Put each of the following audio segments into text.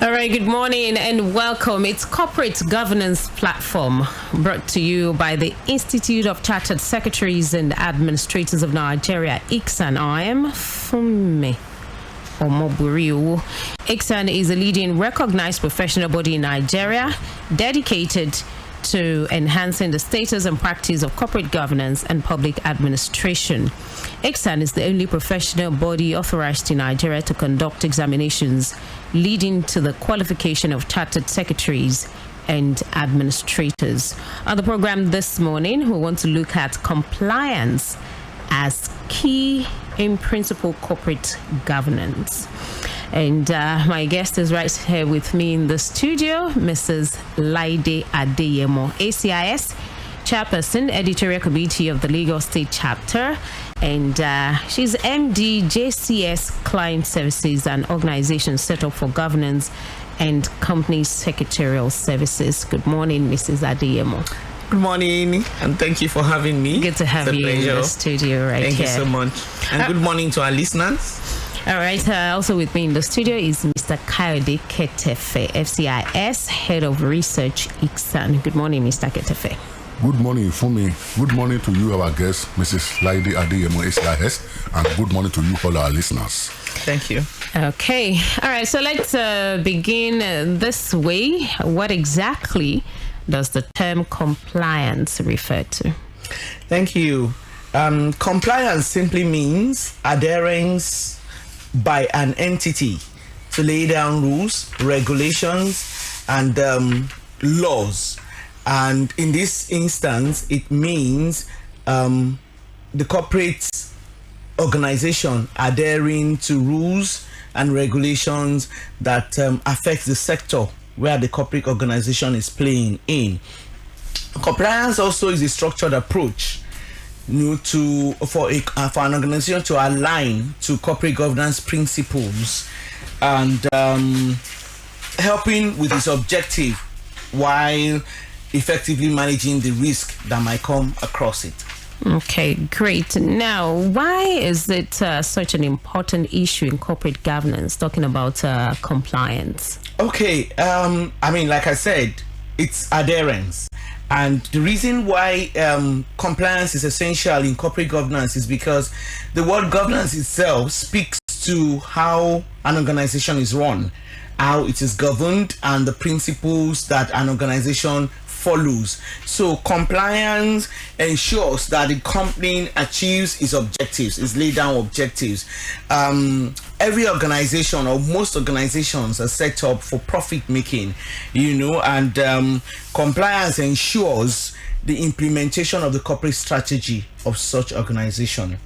All right, good morning and welcome. It's Corporate Governance Platform, brought to you by the Institute of Chartered Secretaries and Administrators of Nigeria, ICSAN. I am Funmi Omoburiu. ICSAN is a leading recognized professional body in Nigeria dedicated to enhancing the status and practice of corporate governance and public administration. ICSAN is the only professional body authorized in Nigeria to conduct examinations leading to the qualification of chartered secretaries and administrators. On the program this morning, we want to look at compliance as key in principal corporate governance. And my guest is right here with me in the studio, Mrs. LAIDE ADEYEMO, ACIS, Chairperson, Editorial Committee of the Lagos State Chapter, and she's MD, JCS Client Services, an organization set up for governance and company secretarial services. Good morning, Mrs. ADEYEMO. Good morning, and thank you for having me. Good to have you in the studio right here. Thank you so much. And good morning to our listeners. All right, also with me in the studio is Mr. Kayode Ketefe, FCIS, Head of Research, ICSAN. Good morning, Mr. Ketefe. Good morning, Funmi. Good morning to you, our guest, Mrs. LAIDE ADEYEMO, ACIS, and good morning to you, all our listeners. Thank you. Okay. All right, so let's begin this way. What exactly does the term compliance refer to? Thank you. Compliance simply means adherence by an entity to lay down rules, regulations, and laws. And in this instance, it means the corporate organization adhering to rules and regulations that affect the sector where the corporate organization is playing in. Compliance also is a structured approach for an organization to align to corporate governance principles and helping with its objective while effectively managing the risk that might come across it. Okay, great. Now, why is it such an important issue in corporate governance, talking about compliance? Okay, like I said, it's adherence. And the reason why compliance is essential in corporate governance is because the word governance itself speaks to how an organization is run, how it is governed, and the principles that an organization follows. So compliance ensures that the company achieves its objectives, its laid down objectives. Every organization or most organizations are set up for profit making, and compliance ensures the implementation of the corporate strategy of such organization.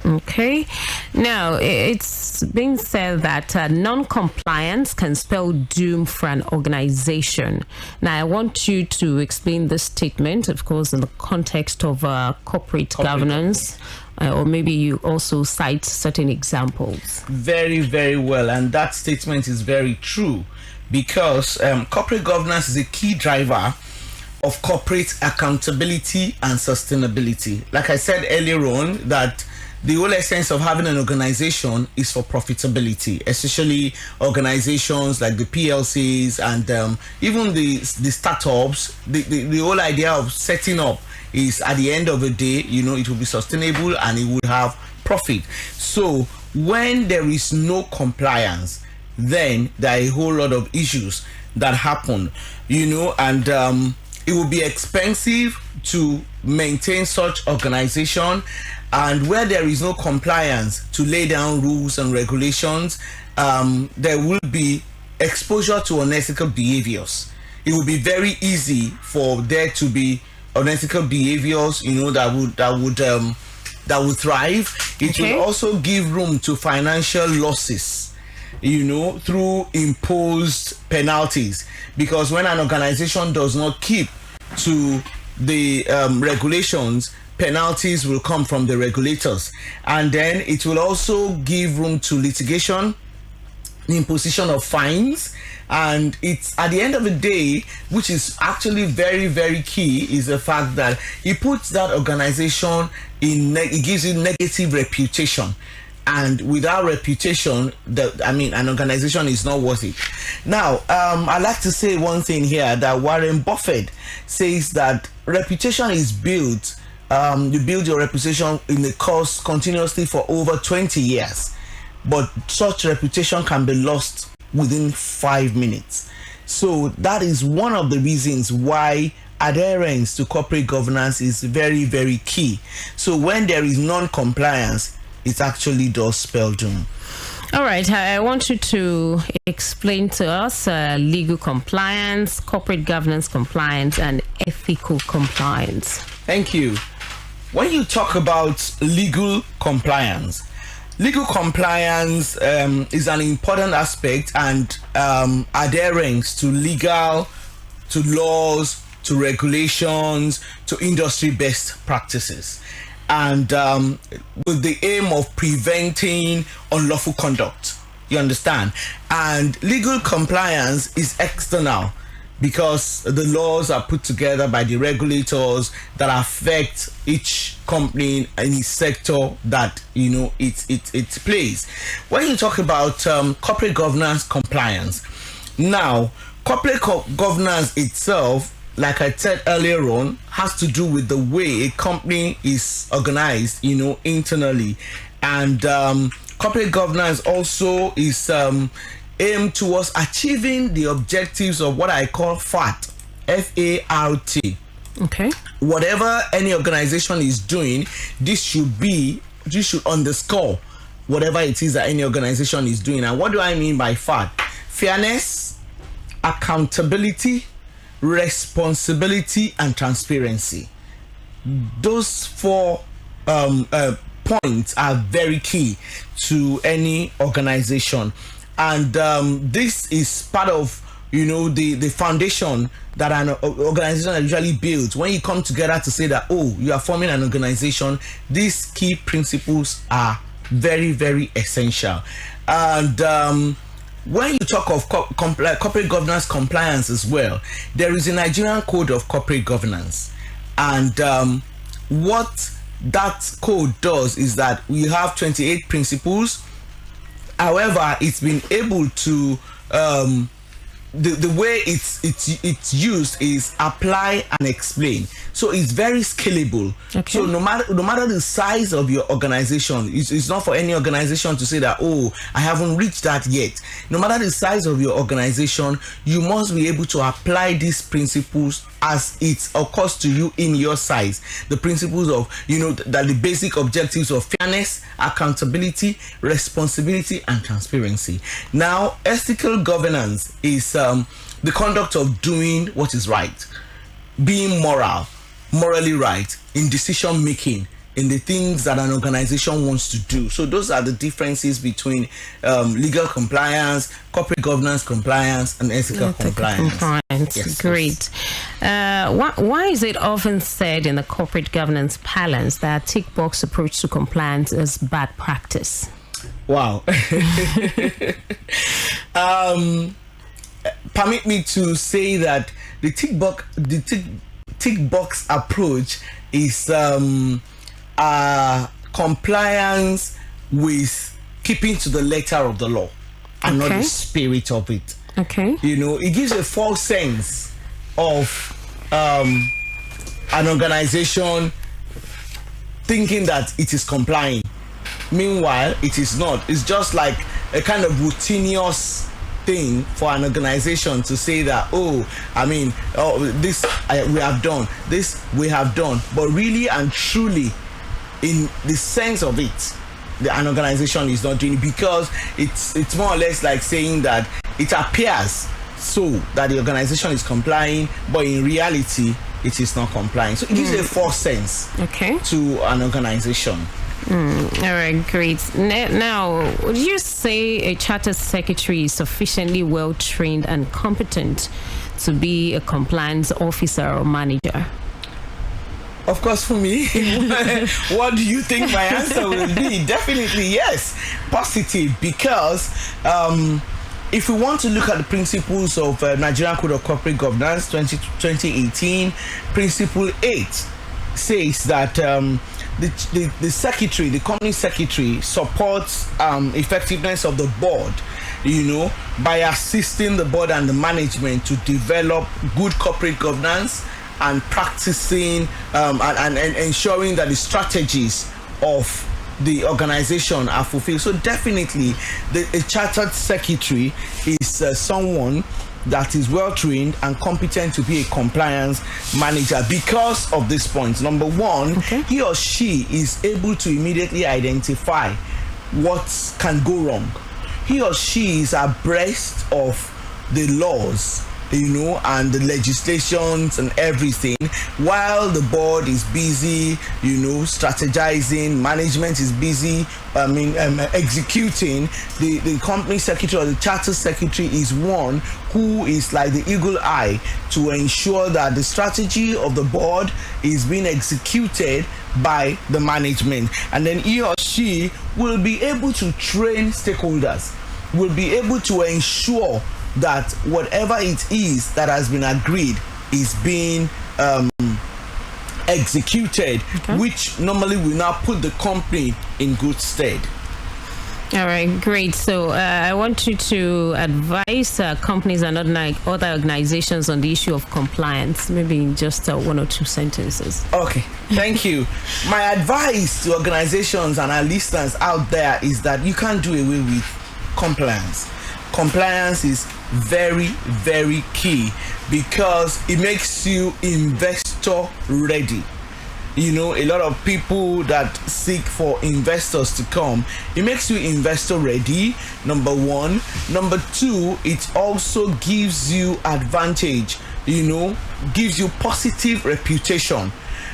Okay. Now, it's been said that non-compliance can spell doom for an organization. Now, I want you to explain this statement, of course, in the context of corporate governance, or maybe you also cite certain examples. Very, very well. And that statement is very true because corporate governance is a key driver of corporate accountability and sustainability. Like I said earlier on, that the whole essence of having an organization is for profitability, especially organizations like the PLCs and even the startups. The whole idea of setting up is at the end of the day, it will be sustainable and it will have profit. So when there is no compliance, then there are a whole lot of issues that happen, and it will be expensive to maintain such organization. And where there is no compliance to lay down rules and regulations, there will be exposure to unethical behaviors. It will be very easy for there to be unethical behaviors, that would thrive. It will also give room to financial losses, through imposed penalties. Because when an organization does not keep to the regulations, penalties will come from the regulators, and then it will also give room to litigation, the imposition of fines, and it's at the end of the day, which is actually very, very key, is the fact that it puts that organization in, it gives it negative reputation And without reputation, an organization is not worth it. Now, I'd like to say one thing here, that Warren Buffett says that reputation is built. You build your reputation in the course continuously for over 20 years, but such reputation can be lost within 5 minutes. So that is one of the reasons why adherence to corporate governance is very, very key. So when there is non-compliance, it actually does spell doom. All right, I want you to explain to us legal compliance, corporate governance compliance, and ethical compliance. Thank you. When you talk about legal compliance is an important aspect, and adherence to laws, to regulations, to industry best practices, and with the aim of preventing unlawful conduct. You understand? And legal compliance is external, because the laws are put together by the regulators that affect each company in its sector that it plays. When you talk about corporate governance compliance, now corporate governance itself, like I said earlier on, has to do with the way a company is organized, internally. And corporate governance also is aimed towards achieving the objectives of what I call FAT, F-A-R-T. Okay. Whatever any organization is doing, this should underscore whatever it is that any organization is doing. And what do I mean by FAT? Fairness, accountability, responsibility, and transparency. Those four points are very key to any organization, and this is part of the foundation that an organization usually builds. When you come together to say that, oh, you are forming an organization, these key principles are very, very essential. And when you talk of corporate governance compliance as well, there is a Nigerian Code of Corporate Governance, and what that code does is that we have 28 principles. However, it's been able to the way it's used is apply and explain. So it's very scalable. Okay. So no matter the size of your organization, it's not for any organization to say that, oh, I haven't reached that yet. No matter the size of your organization, you must be able to apply these principles as it occurs to you in your size. The principles of, that the basic objectives of fairness, accountability, responsibility, and transparency. Now, ethical governance is the conduct of doing what is right, being morally right in decision making, in the things that an organization wants to do. So those are the differences between legal compliance, corporate governance compliance, and ethical compliance. Yes, great. Why is it often said in the corporate governance parlance that tick box approach to compliance is bad practice? Wow. Permit me to say that the tick box approach is compliance with keeping to the letter of the law and not the spirit of it. Okay. It gives a false sense of an organization thinking that it is complying. Meanwhile, it is not. It's just like a kind of routinous thing for an organization to say that, this we have done, this we have done, but really and truly, in the sense of it, an organization is not doing it, because it's more or less like saying that it appears so that the organization is complying, but in reality, it is not complying. So it gives a false sense to an organization. All right, great. Now, would you say a chartered secretary is sufficiently well trained and competent to be a compliance officer or manager? Of course, for me, what do you think my answer will be? Definitely yes, positive, because if we want to look at the principles of Nigerian Code of Corporate Governance 2018, Principle 8 says that the secretary, the company secretary, supports effectiveness of the board, by assisting the board and the management to develop good corporate governance and practicing and ensuring that the strategies of the organization are fulfilled. So definitely a chartered secretary is someone that is well trained and competent to be a compliance manager because of this point. Number one, he or she is able to immediately identify what can go wrong. He or she is abreast of the laws, and the legislations and everything, while the board is busy, strategizing, management is busy, executing. The company secretary or the charter secretary is one who is like the eagle eye to ensure that the strategy of the board is being executed by the management. And then he or she will be able to train stakeholders, will be able to ensure that whatever it is that has been agreed is being executed, which normally will now put the company in good stead. All right, great. So I want you to advise companies and other organizations on the issue of compliance, maybe in just 1 or 2 sentences. Okay, thank you. My advice to organizations and our listeners out there is that you can't do away with compliance. Compliance is very, very key because it makes you investor ready. A lot of people that seek for investors to come, it makes you investor ready, number one. Number two, it also gives you advantage, gives you positive reputation.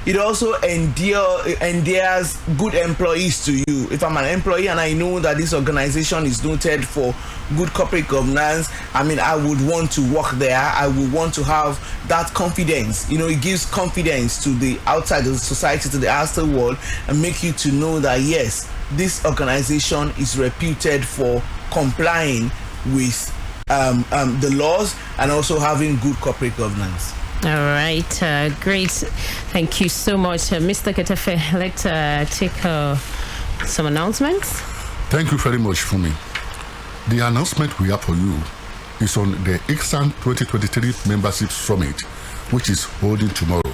It also endears good employees to you. If I'm an employee and I know that this organization is noted for good corporate governance, I would want to work there. I would want to have that confidence. It gives confidence to the outside of the society, to the outside world, and make you to know that yes, this organization is reputed for complying with the laws and also having good corporate governance. All right, great. Thank you so much, Mr. Ketefe. Let's take some announcements. Thank you very much, Fumi. The announcement we have for you is on the ICSAN 2023 Membership Summit, which is holding tomorrow.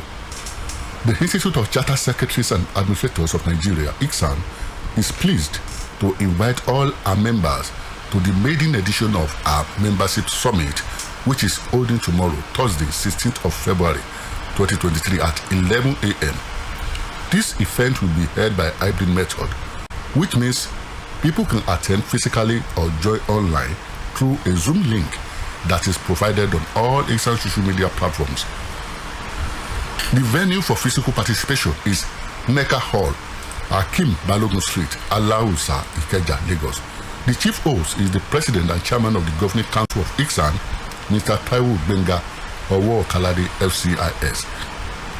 The Institute of Charter Secretaries and Administrators of Nigeria, ICSAN, is pleased to invite all our members to the maiden edition of our Membership Summit, which is holding tomorrow, Thursday, 16th of February, 2023 at 11 a.m. This event will be held by hybrid method, which means people can attend physically or join online through a Zoom link that is provided on all ICSAN social media platforms. The venue for physical participation is Neka Hall, Akim Balogun Street, Alausa, Ikeja, Lagos. The chief host is the president and chairman of the governing council of ICSAN, Mr. Taiwo Benga Owo Kalade FCIS.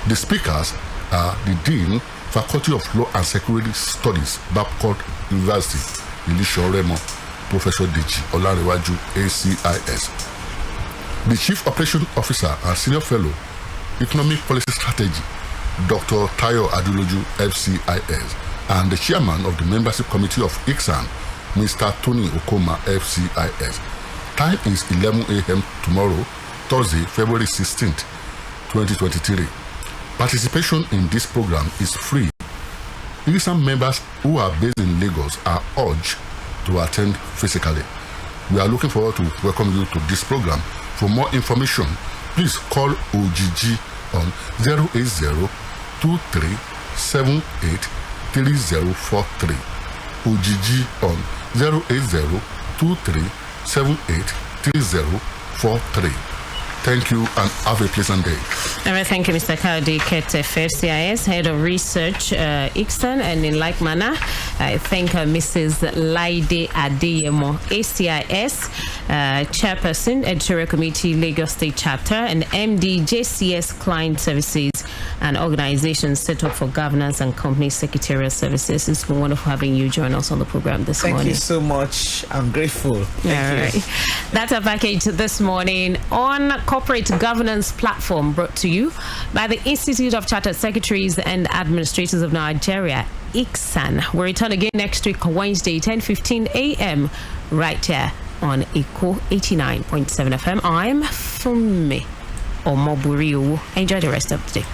The speakers are the Dean, Faculty of Law and Security Studies, Babcock University, Elisha Remo, Professor Deji Olarewaju, ACIS. The Chief Operation Officer and Senior Fellow, Economic Policy Strategy, Dr. Tayo Aduloju, FCIS, and the Chairman of the Membership Committee of ICSAN, Mr. Tony Okoma, FCIS. Time is 11 a.m. tomorrow, Thursday, February 16th, 2023. Participation in this program is free. ICSAN members who are based in Lagos are urged to attend physically. We are looking forward to welcome you to this program. For more information, please call OGG on 080-2378-3043. OGG on 080-2378-3043. Thank you and have a pleasant day. All right, thank you, Mr. Kaudi Ketefe, FCIS, Head of Research, ICSAN, and in like manner, I thank Mrs. LAIDE ADEYEMO, ACIS, Chairperson, Editorial Committee, Lagos State Chapter, and MD, JCS Client Services an organization set up for governance and company secretarial services. It's been wonderful having you join us on the program this morning. Thank you so much. I'm grateful. Thank you. That's our package this morning on Corporate Governance Platform, brought to you by the Institute of Chartered Secretaries and Administrators of Nigeria, ICSAN. We'll return again next week, Wednesday, 10:15 a.m. right here on Echo 89.7 FM. I'm Funmi Omoburiu. Enjoy the rest of the day.